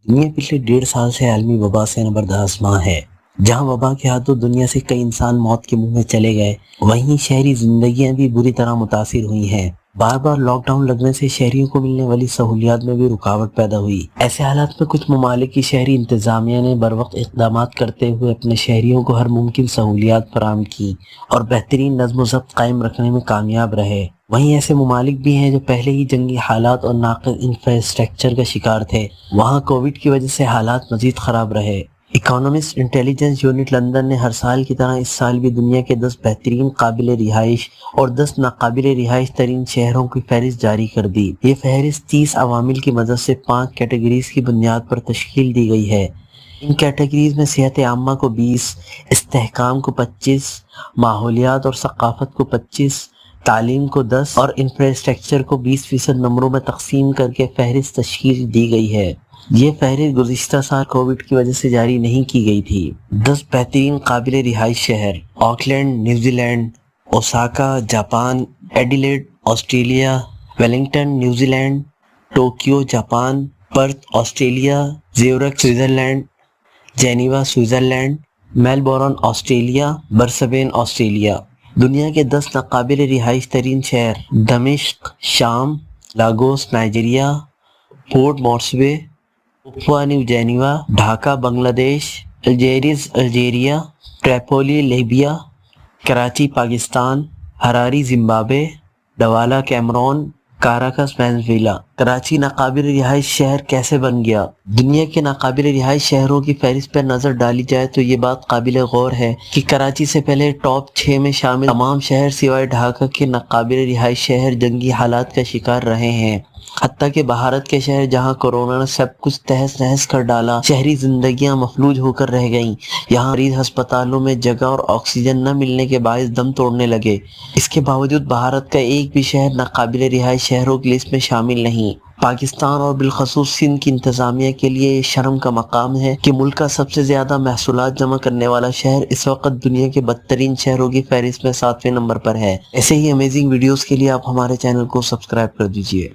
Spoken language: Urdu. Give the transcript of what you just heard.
دنیا پچھلے 1.5 سال سے عالمی وبا سے نبردہ آزما ہے۔ جہاں وبا کے ہاتھوں دنیا سے کئی انسان موت کے منہ میں چلے گئے، وہیں شہری زندگیاں بھی بری طرح متاثر ہوئی ہیں۔ بار بار لاک ڈاؤن لگنے سے شہریوں کو ملنے والی سہولیات میں بھی رکاوٹ پیدا ہوئی۔ ایسے حالات میں کچھ ممالک کی شہری انتظامیہ نے بروقت اقدامات کرتے ہوئے اپنے شہریوں کو ہر ممکن سہولیات فراہم کی اور بہترین نظم و ضبط قائم رکھنے میں کامیاب رہے۔ وہیں ایسے ممالک بھی ہیں جو پہلے ہی جنگی حالات اور ناقص انفراسٹرکچر کا شکار تھے، وہاں کووڈ کی وجہ سے حالات مزید خراب رہے۔ اکانومسٹ انٹیلیجنس یونٹ لندن نے ہر سال کی طرح اس سال بھی دنیا کے 10 بہترین قابل رہائش اور 10 ناقابل رہائش ترین شہروں کی فہرست جاری کر دی۔ یہ فہرست 30 عوامل کی مدد سے 5 کیٹیگریز کی بنیاد پر تشکیل دی گئی ہے۔ ان کیٹیگریز میں صحت عامہ کو 20، استحکام کو 25، ماحولیات اور ثقافت کو 25، تعلیم کو 10 اور انفراسٹرکچر کو 20% نمبروں میں تقسیم کر کے فہرست تشکیل دی گئی ہے۔ یہ فہرست گزشتہ سال کووڈ کی وجہ سے جاری نہیں کی گئی تھی۔ 10 بہترین قابل رہائش شہر: Auckland New Zealand, Osaka Japan, Adelaide Australia, Wellington New Zealand, Tokyo Japan, Perth Australia, Zurich Switzerland, Geneva Switzerland, Melbourne Australia, Brisbane Australia. دنیا کے 10 ناقابل رہائش ترین شہر: دمشق شام، Lagos Nigeria, Port Moresby Papua New Guinea, Dhaka Bangladesh, Algiers Algeria, Tripoli Libya, Karachi Pakistan, Harare Zimbabwe, Douala Cameroon, Caracas Venezuela. Karachi ناقابل رہائش شہر کیسے بن گیا؟ دنیا کے ناقابل رہائش شہروں کی فہرست پر نظر ڈالی جائے تو یہ بات قابل غور ہے کہ کراچی سے پہلے ٹاپ 6 میں شامل تمام شہر سوائے ڈھاکہ کے ناقابل رہائش شہر جنگی حالات کا شکار رہے ہیں۔ حتیٰ کہ بھارت کے شہر جہاں کورونا نے سب کچھ تہس نہس کر ڈالا، شہری زندگیاں مفلوج ہو کر رہ گئیں۔ یہاں مریض ہسپتالوں میں جگہ اور آکسیجن نہ ملنے کے باعث دم توڑنے لگے۔ اس کے باوجود بھارت کا ایک بھی شہر ناقابل رہائش شہروں کی لسٹ میں شامل نہیں۔ پاکستان اور بالخصوص سندھ کی انتظامیہ کے لیے یہ شرم کا مقام ہے کہ ملک کا سب سے زیادہ محصولات جمع کرنے والا شہر اس وقت دنیا کے بدترین شہروں کی فہرست میں 7ویں نمبر پر ہے۔ ایسے ہی امیزنگ ویڈیوز کے لیے آپ ہمارے چینل کو سبسکرائب کر دیجئے۔